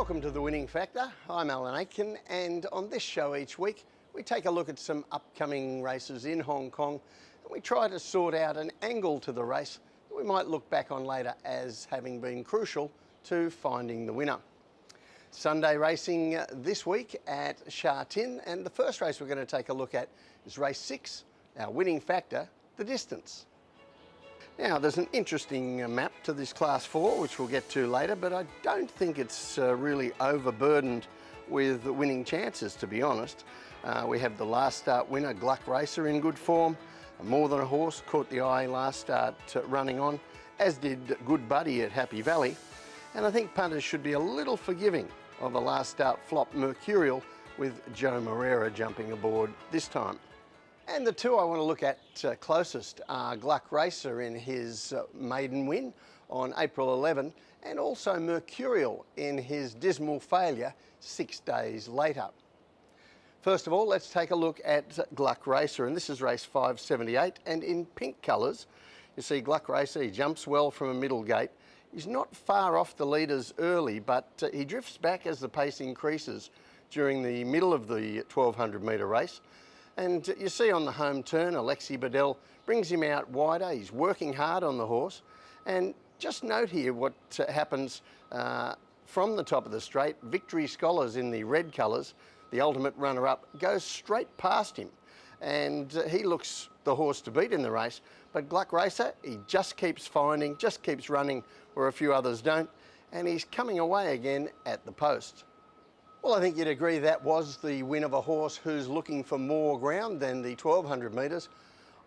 Welcome to The Winning Factor. I'm Alan Aitken, and on this show each week we take a look at some upcoming races in Hong Kong and we try to sort out an angle to the race that we might look back on later as having been crucial to finding the winner. Sunday racing this week at Sha Tin, and the first race we're going to take a look at is race 6, our winning factor, the distance. Now, there's an interesting map to this Class 4, which we'll get to later, but I don't think it's really overburdened with winning chances, to be honest. We have the last start winner, Gluck Racer, in good form. More Than a Horse caught the eye last start running on, as did Good Buddy at Happy Valley. And I think punters should be a little forgiving of a last start flop Mercurial, with Joe Moreira jumping aboard this time. And the two I want to look at closest are Gluck Racer in his maiden win on April 11, and also Mercurial in his dismal failure 6 days later. First of all, let's take a look at Gluck Racer, and this is race 578, and in pink colours you see Gluck Racer. He jumps well from a middle gate. He's not far off the leaders early, but he drifts back as the pace increases during the middle of the 1200 metre race. And you see on the home turn, Alexi Bedell brings him out wider. He's working hard on the horse. And just note here what happens from the top of the straight. Victory Scholars in the red colours, the ultimate runner-up, goes straight past him. And he looks the horse to beat in the race. But Gluck Racer, he just keeps finding, just keeps running where a few others don't. And he's coming away again at the post. Well, I think you'd agree that was the win of a horse who's looking for more ground than the 1200 metres.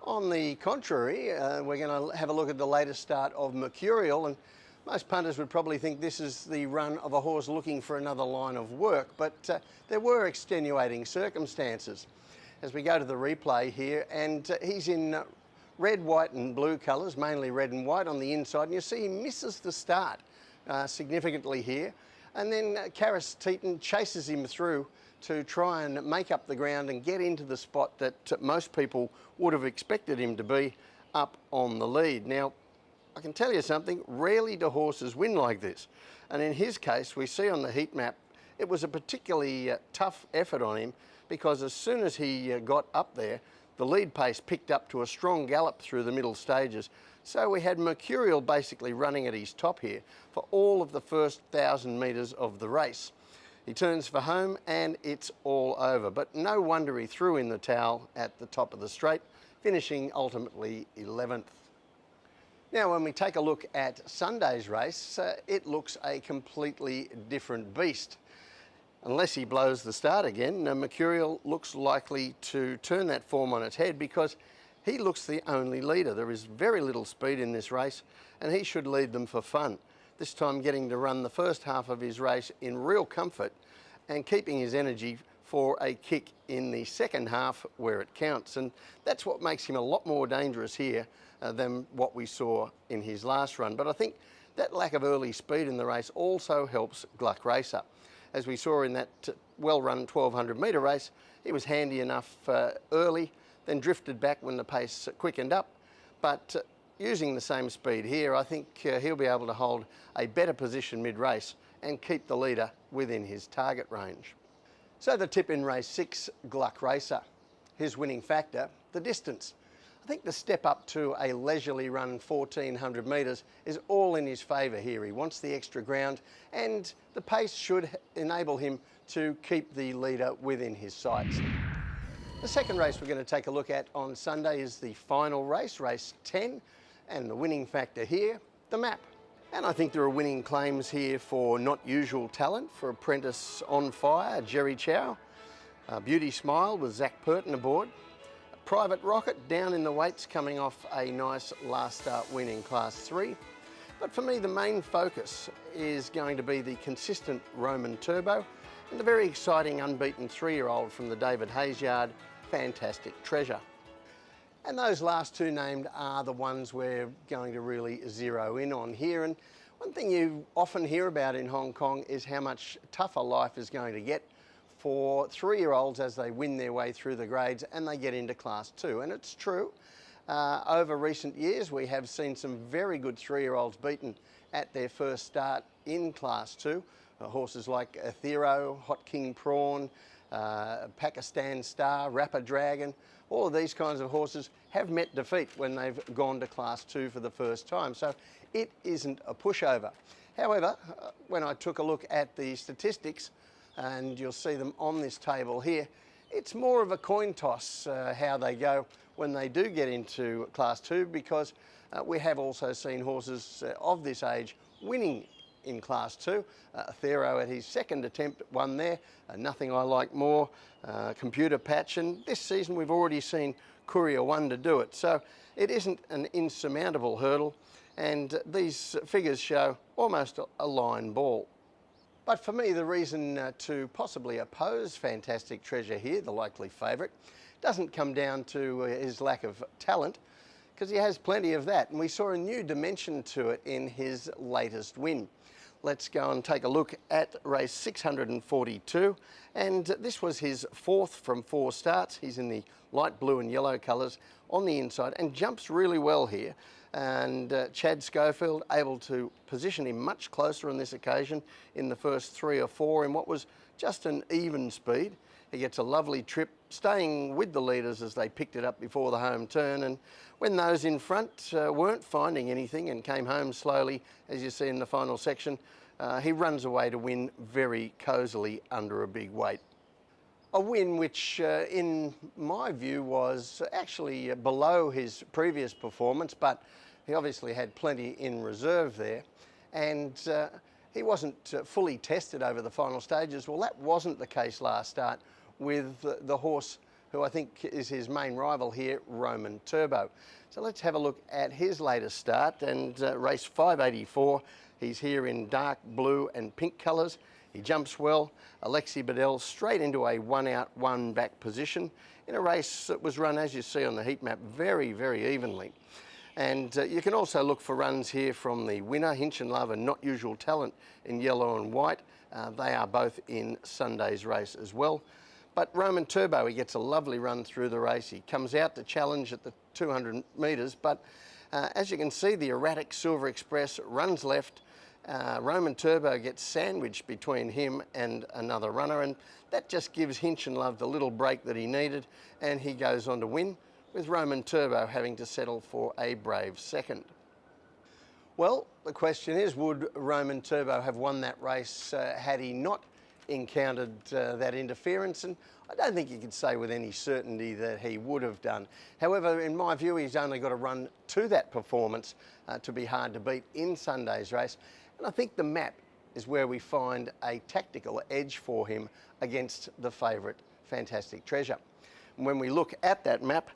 On the contrary, we're going to have a look at the latest start of Mercurial, and most punters would probably think this is the run of a horse looking for another line of work, but there were extenuating circumstances. As we go to the replay here, and he's in red, white and blue colours, mainly red and white on the inside, and you see he misses the start significantly here. And then Karis Teton chases him through to try and make up the ground and get into the spot that most people would have expected him to be, up on the lead. Now, I can tell you something, rarely do horses win like this. And in his case, we see on the heat map, it was a particularly tough effort on him, because as soon as he got up there, the lead pace picked up to a strong gallop through the middle stages. So we had Mercurial basically running at his top here for all of the first 1,000 metres of the race. He turns for home and it's all over, but no wonder he threw in the towel at the top of the straight, finishing ultimately 11th. Now, when we take a look at Sunday's race, it looks a completely different beast. Unless he blows the start again, Mercurial looks likely to turn that form on its head, because he looks the only leader. There is very little speed in this race, and he should lead them for fun. This time getting to run the first half of his race in real comfort and keeping his energy for a kick in the second half where it counts. And that's what makes him a lot more dangerous here than what we saw in his last run. But I think that lack of early speed in the race also helps Gluck Racer. As we saw in that well-run 1200 metre race, he was handy enough early, then drifted back when the pace quickened up. But using the same speed here, I think he'll be able to hold a better position mid-race and keep the leader within his target range. So the tip in race 6, Gluck Racer. His winning factor, the distance. I think the step up to a leisurely run 1400 metres is all in his favour here. He wants the extra ground, and the pace should enable him to keep the leader within his sights. The second race we're going to take a look at on Sunday is the final race, race 10, and the winning factor here, the map. And I think there are winning claims here for Not Usual Talent, for Apprentice On Fire, Jerry Chow, Beauty Smile with Zach Purton aboard, Private Rocket down in the weights, coming off a nice last start win in Class 3. But for me, the main focus is going to be the consistent Roman Turbo and the very exciting unbeaten 3-year-old from the David Hayes yard, Fantastic Treasure. And those last two named are the ones we're going to really zero in on here. And one thing you often hear about in Hong Kong is how much tougher life is going to get for 3-year-olds as they win their way through the grades and they get into Class 2. And it's true. Over recent years, we have seen some very good 3-year-olds beaten at their first start in Class 2. Horses like Athero, Hot King Prawn, Pakistan Star, Rapper Dragon, all of these kinds of horses have met defeat when they've gone to Class 2 for the first time. So it isn't a pushover. However, when I took a look at the statistics, and you'll see them on this table here, it's more of a coin toss how they go when they do get into Class 2, because we have also seen horses of this age winning in Class 2. Athero at his second attempt won there. Nothing I Like More, Computer Patch, and this season we've already seen Courier 1 to do it. So it isn't an insurmountable hurdle, and these figures show almost a line ball. But for me, the reason to possibly oppose Fantastic Treasure here, the likely favourite, doesn't come down to his lack of talent, because he has plenty of that, and we saw a new dimension to it in his latest win. Let's go and take a look at race 642, and this was his fourth from 4 starts. He's in the light blue and yellow colours on the inside and jumps really well here. And Chad Schofield able to position him much closer on this occasion in the first 3 or 4 in what was just an even speed. He gets a lovely trip, staying with the leaders as they picked it up before the home turn, and when those in front weren't finding anything and came home slowly, as you see in the final section, he runs away to win very cosily under a big weight. A win which, in my view, was actually below his previous performance, but he obviously had plenty in reserve there, and he wasn't fully tested over the final stages. Well, that wasn't the case last start with the horse who I think is his main rival here, Roman Turbo. So let's have a look at his latest start, and race 584. He's here in dark blue and pink colours. He jumps well. Alexi Bedell straight into a 1 out, 1 back position in a race that was run, as you see on the heat map, very, very evenly. And you can also look for runs here from the winner, Hinch and Love and Not Usual Talent in yellow and white. They are both in Sunday's race as well. But Roman Turbo, he gets a lovely run through the race. He comes out to challenge at the 200 metres, but as you can see, the erratic Silver Express runs left. Roman Turbo gets sandwiched between him and another runner, and that just gives Hinch and Love the little break that he needed, and he goes on to win, with Roman Turbo having to settle for a brave second. Well, the question is, would Roman Turbo have won that race had he not encountered that interference? And I don't think you could say with any certainty that he would have done. However, in my view, he's only got to run to that performance to be hard to beat in Sunday's race. And I think the map is where we find a tactical edge for him against the favourite Fantastic Treasure. And when we look at that map,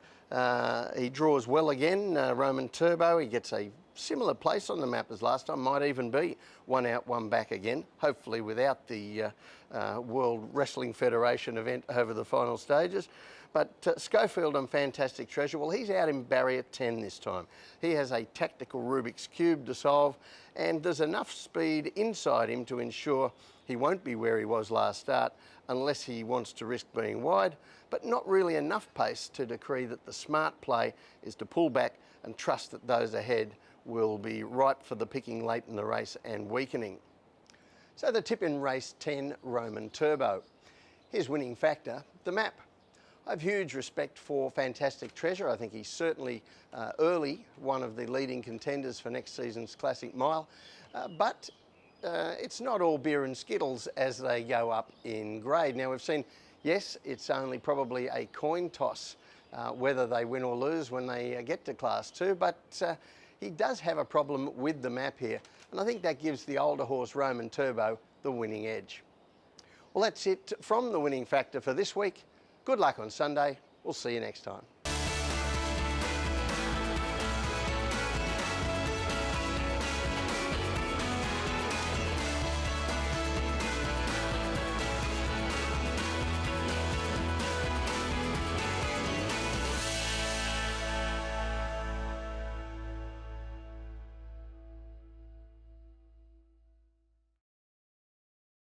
he draws well again, Roman Turbo. He gets a similar place on the map as last time, might even be 1 out, 1 back again, hopefully without the World Wrestling Federation event over the final stages. But Schofield and Fantastic Treasure, well, he's out in barrier 10 this time. He has a tactical Rubik's Cube to solve, and there's enough speed inside him to ensure he won't be where he was last start unless he wants to risk being wide, but not really enough pace to decree that the smart play is to pull back and trust that those ahead will be ripe for the picking late in the race and weakening. So the tip in race 10, Roman Turbo. His winning factor, the map. I have huge respect for Fantastic Treasure. I think he's certainly early one of the leading contenders for next season's Classic Mile, but it's not all beer and skittles as they go up in grade. Now we've seen, yes, it's only probably a coin toss whether they win or lose when they get to Class 2, but he does have a problem with the map here, and I think that gives the older horse Roman Turbo the winning edge. Well, that's it from the winning factor for this week. Good luck on Sunday. We'll see you next time.